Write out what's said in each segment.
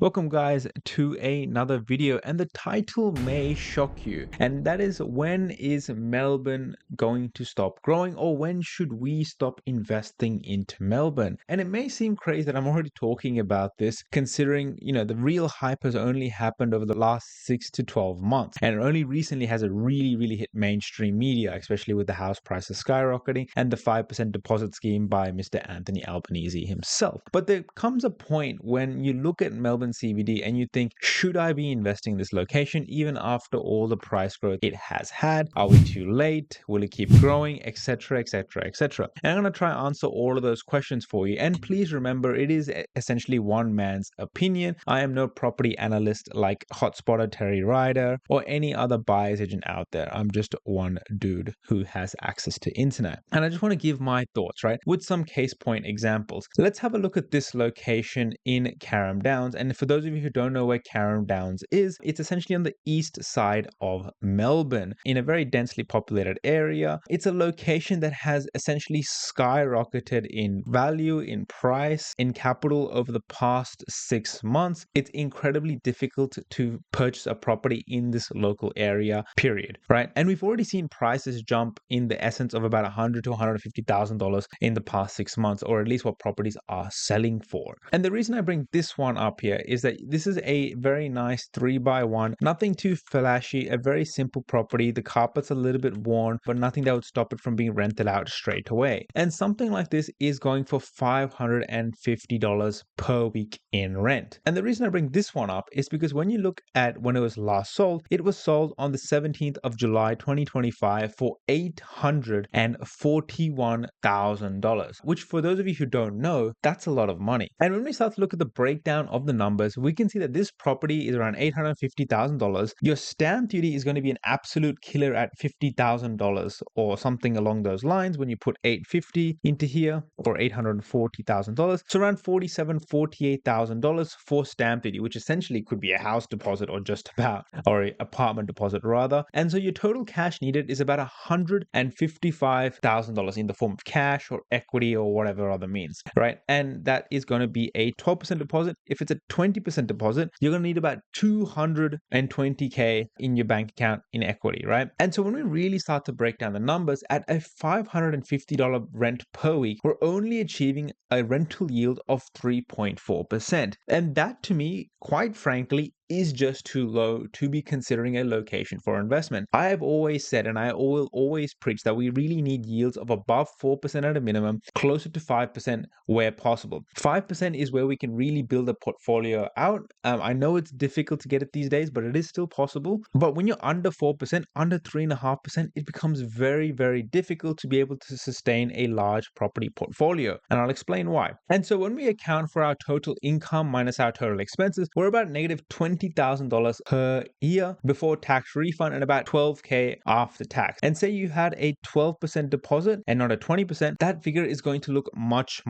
Welcome guys to another video, and the title may shock you, and that is, when is Melbourne going to stop growing, or when should we stop investing into Melbourne? And it may seem crazy that I'm already talking about this, considering the real hype has only happened over the last 6 to 12 months, and it only recently has really hit mainstream media, especially with the house prices skyrocketing and the 5% deposit scheme by Mr. Anthony Albanese himself. But there comes a point when you look at Melbourne CBD and you think, should I be investing in this location even after all the price growth it has had? Are we too late? Will it keep growing? Etc, etc, etc. And I'm going to try and answer all of those questions for you. And please remember, it is essentially one man's opinion. I am no property analyst like Hotspotter Terry Ryder or any other buyer's agent out there. I'm just one dude who has access to internet. And I just want to give my thoughts, right, with some case point examples. So let's have a look at this location in Carrum Downs. And for those of you who don't know where Carrum Downs is, it's essentially on the east side of Melbourne in a very densely populated area. It's a location that has essentially skyrocketed in value, in price, in capital over the past 6 months. It's incredibly difficult to purchase a property in this local area, period, right? And we've already seen prices jump in the essence of about $100,000 to $150,000 in the past 6 months, or at least what properties are selling for. And the reason I bring this one up here is that this is a very nice 3x1, nothing too flashy, a very simple property. The carpet's a little bit worn, but nothing that would stop it from being rented out straight away. And something like this is going for $550 per week in rent. And the reason I bring this one up is because when you look at when it was last sold, it was sold on the 17th of July 2025 for $841,000, which, for those of you who don't know, that's a lot of money. And when we start to look at the breakdown of the numbers, we can see that this property is around $850,000. Your stamp duty is going to be an absolute killer at $50,000 or something along those lines when you put 850 into here, or $840,000. So around $47,000, $48,000 for stamp duty, which essentially could be a house deposit or just about, or an apartment deposit rather. And so your total cash needed is about $155,000 in the form of cash or equity or whatever other means, right? And that is going to be a 12% deposit. If it's a 20% deposit, you're going to need about $220K in your bank account in equity, right? And so when we really start to break down the numbers, at a $550 rent per week, we're only achieving a rental yield of 3.4%. And that, to me, quite frankly, is just too low to be considering a location for investment. I have always said, and I will always preach, that we really need yields of above 4% at a minimum, closer to 5% where possible. 5% is where we can really build a portfolio out. I know it's difficult to get it these days, but it is still possible. But when you're under 4%, under 3.5%, it becomes very difficult to be able to sustain a large property portfolio. And I'll explain why. And so when we account for our total income minus our total expenses, we're about negative $20,000 per year before tax refund and about $12K after tax. And say you had a 12% deposit and not a 20%, that figure is going to look much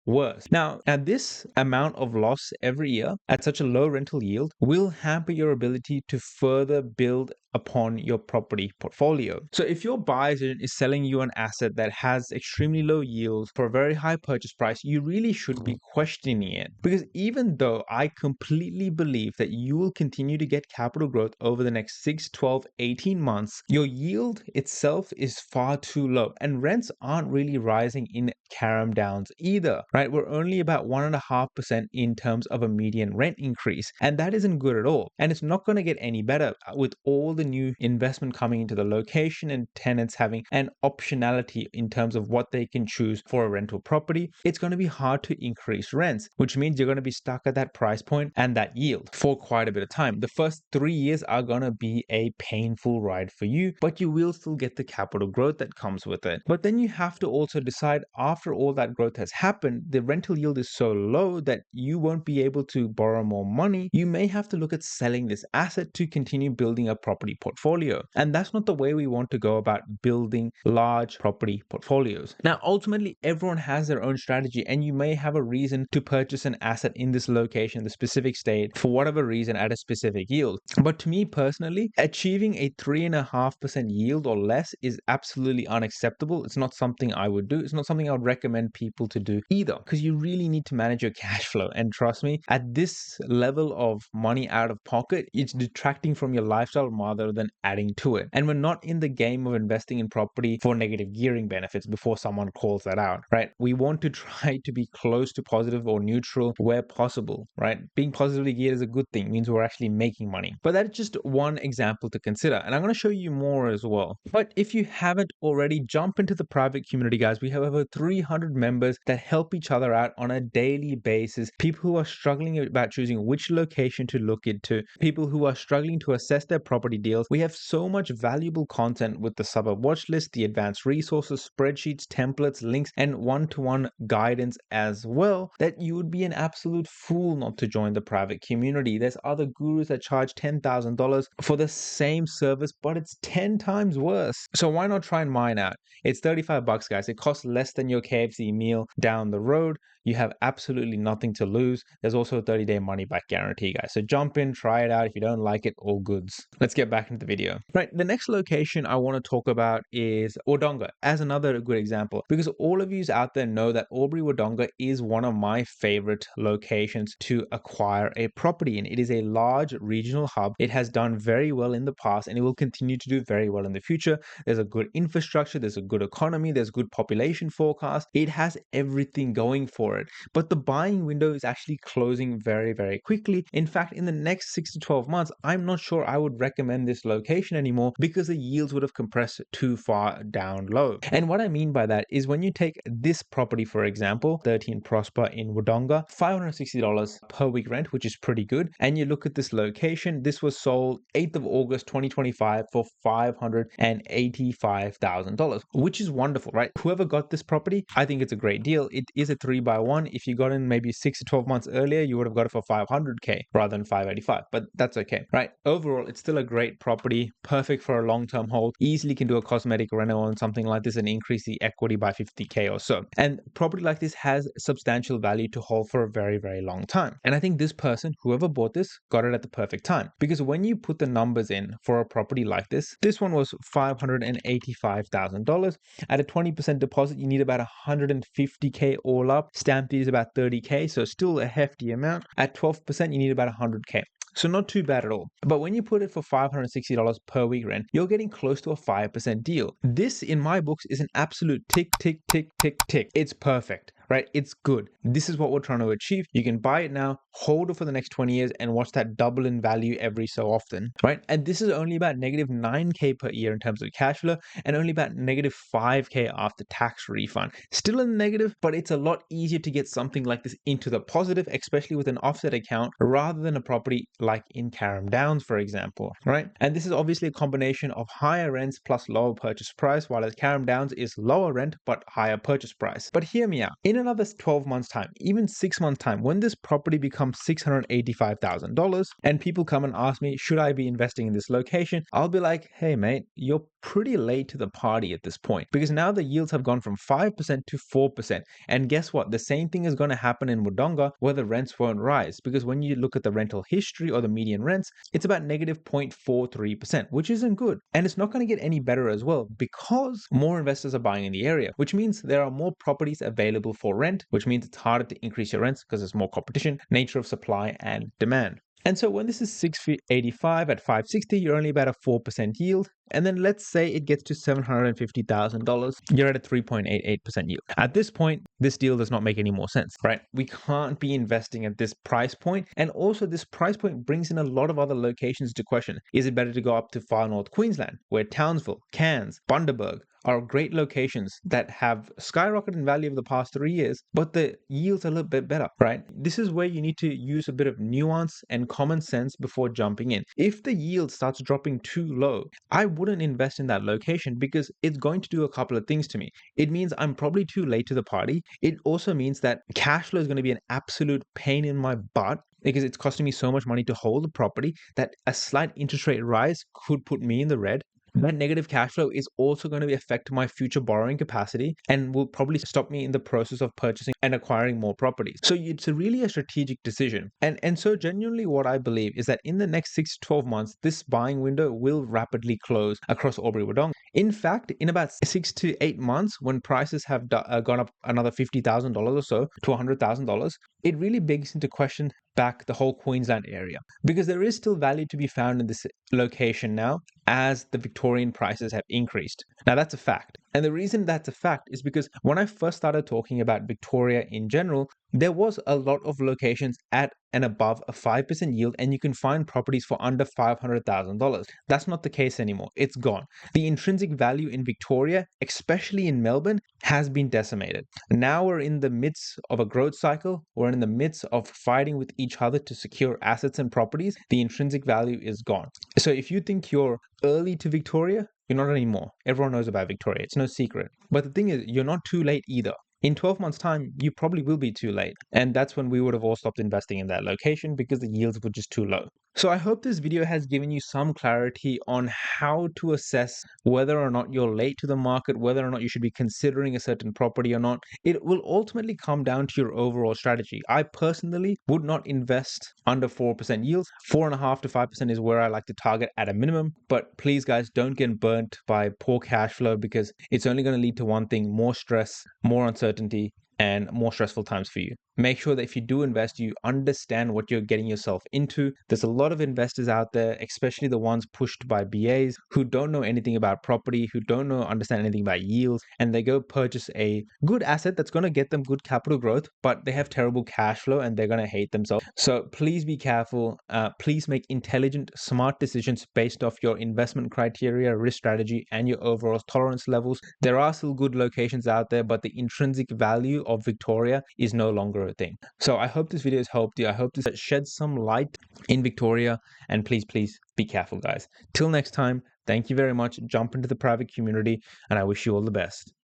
worse. Now this amount of loss every year at such a low rental yield will hamper your ability to further build upon your property portfolio. So if your buyer's agent is selling you an asset that has extremely low yields for a very high purchase price, you really should be questioning it. Because even though I completely believe that you will continue to get capital growth over the next 6, 12, 18 months, your yield itself is far too low, and rents aren't really rising in Carrum Downs either, right? We're only about 1.5% in terms of a median rent increase, and that isn't good at all. And it's not going to get any better with all the new investment coming into the location and tenants having an optionality in terms of what they can choose for a rental property. It's going to be hard to increase rents, which means you're going to be stuck at that price point and that yield for quite a bit of time. The first 3 years are going to be a painful ride for you, but you will still get the capital growth that comes with it. But then you have to also decide, after all that growth has happened, the rental yield is so low that you won't be able to borrow more money. You may have to look at selling this asset to continue building a property portfolio. And that's not the way we want to go about building large property portfolios. Now, ultimately, everyone has their own strategy, and you may have a reason to purchase an asset in this location, the specific state, for whatever reason at a specific yield. But to me personally, achieving a 3.5% yield or less is absolutely unacceptable. It's not something I would do. It's not something I would recommend people to do either, because you really need to manage your cash flow. And trust me, at this level of money out of pocket, it's detracting from your lifestyle rather than adding to it. And we're not in the game of investing in property for negative gearing benefits before someone calls that out, right? We want to try to be close to positive or neutral where possible, right? Being positively geared is a good thing. It means we're actually making money. But that's just one example to consider. And I'm going to show you more as well. But if you haven't already, jump into the private community, guys. We have over 300 members that help each other out on a daily basis. People who are struggling about choosing which location to look into, people who are struggling to assess their property deals. We have so much valuable content with the suburb watch list, the advanced resources, spreadsheets, templates, links, and one-to-one guidance as well, that you would be an absolute fool not to join the private community. There's other gurus that charge $10,000 for the same service, but it's 10 times worse. So why not try mine out? It's $35, guys. It costs less than your KFC meal down the road. You have absolutely nothing to lose. There's also a 30-day money-back guarantee, guys. So jump in, try it out. If you don't like it, all goods. Let's get back into the video. Right, the next location I want to talk about is Wodonga as another good example, because all of you out there know that Albury Wodonga is one of my favorite locations to acquire a property in. It is a large regional hub. It has done very well in the past, and it will continue to do very well in the future. There's a good infrastructure, there's a good economy, there's good population forecast. It has everything going for it. But the buying window is actually closing very, very quickly. In fact, in the next 6 to 12 months, I'm not sure I would recommend this location anymore, because the yields would have compressed too far down low. And what I mean by that is, when you take this property, for example, 13 Prosper in Wodonga, $560 per week rent, which is pretty good. And you look at this location, this was sold 8th of August 2025 for $585,000, which is wonderful, right? Whoever got this property, I think it's a great deal. It is a 3x1. If you got in maybe 6 to 12 months earlier, you would have got it for $500K rather than $585, but that's okay, right? Overall, it's still a great property, perfect for a long-term hold. Easily can do a cosmetic reno on something like this and increase the equity by 50K or so. And property like this has substantial value to hold for a very, very long time. And I think this person, whoever bought this, got it at the perfect time, because when you put the numbers in for a property like this one was $585,000. At a 20% deposit, you need about 150K all up. Stamp duty is about 30K, so still a hefty amount. At 12%, you need about 100K. So not too bad at all. But when you put it for $560 per week rent, you're getting close to a 5% deal. This, in my books, is an absolute tick, tick, tick, tick, tick. It's perfect, right? It's good. This is what we're trying to achieve. You can buy it now, hold it for the next 20 years, and watch that double in value every so often, right? And this is only about negative 9K per year in terms of cash flow, and only about negative 5K after tax refund. Still in the negative, but it's a lot easier to get something like this into the positive, especially with an offset account, rather than a property like in Carrum Downs, for example, right? And this is obviously a combination of higher rents plus lower purchase price, while Carrum Downs is lower rent but higher purchase price. But hear me out. In another 12 months time, even 6 months time, when this property becomes $685,000 and people come and ask me, should I be investing in this location? I'll be like, hey mate, you're pretty late to the party at this point, because now the yields have gone from 5% to 4%. And guess what? The same thing is going to happen in Wodonga, where the rents won't rise, because when you look at the rental history or the median rents, it's about negative 0.43%, which isn't good. And it's not going to get any better as well, because more investors are buying in the area, which means there are more properties available for rent, which means it's harder to increase your rents because there's more competition, nature of supply and demand. And so when this is 685 at 560, you're only about a 4% yield. And then let's say it gets to $750,000, you're at a 3.88% yield. At this point, this deal does not make any more sense, right? We can't be investing at this price point. And also this price point brings in a lot of other locations to question. Is it better to go up to far north Queensland, where Townsville, Cairns, Bundaberg are great locations that have skyrocketed in value over the past 3 years, but the yields are a little bit better, right? This is where you need to use a bit of nuance and common sense before jumping in. If the yield starts dropping too low, I wouldn't invest in that location, because it's going to do a couple of things to me. It means I'm probably too late to the party. It also means that cash flow is going to be an absolute pain in my butt. because it's costing me so much money to hold the property that a slight interest rate rise could put me in the red. That negative cash flow is also going to affect my future borrowing capacity and will probably stop me in the process of purchasing and acquiring more properties. So it's really a strategic decision. And so genuinely what I believe is that in the next 6 to 12 months, this buying window will rapidly close across Albury Wodonga. In fact, in about 6 to 8 months, when prices have gone up another $50,000 or so to $100,000, it really begs into question back the whole Queensland area, because there is still value to be found in this location now as the Victorian prices have increased. Now, that's a fact. And the reason that's a fact is because when I first started talking about Victoria in general, there was a lot of locations at and above a 5% yield, and you can find properties for under $500,000. That's not the case anymore. It's gone. The intrinsic value in Victoria, especially in Melbourne, has been decimated. Now we're in the midst of a growth cycle. We're in the midst of fighting with each other to secure assets and properties. The intrinsic value is gone. So if you think you're early to Victoria, you're not anymore. Everyone knows about Victoria. It's no secret. But the thing is, you're not too late either. In 12 months' time, you probably will be too late. And that's when we would have all stopped investing in that location because the yields were just too low. So I hope this video has given you some clarity on how to assess whether or not you're late to the market, whether or not you should be considering a certain property or not. It will ultimately come down to your overall strategy. I personally would not invest under 4% yields. 4.5% to 5% is where I like to target at a minimum. But please, guys, don't get burnt by poor cash flow, because it's only going to lead to one thing: more stress, more uncertainty, and more stressful times for you. Make sure that if you do invest, you understand what you're getting yourself into. There's a lot of investors out there, especially the ones pushed by BAs, who don't know anything about property, who don't understand anything about yields, and they go purchase a good asset that's going to get them good capital growth, but they have terrible cash flow and they're going to hate themselves. So please be careful. Please make intelligent, smart decisions based off your investment criteria, risk strategy, and your overall tolerance levels. There are still good locations out there, but the intrinsic value of Victoria is no longer a thing. So I hope this video has helped you. I hope this sheds some light in Victoria, and please be careful, guys. Till next time, thank you very much. Jump into the private community, and I wish you all the best.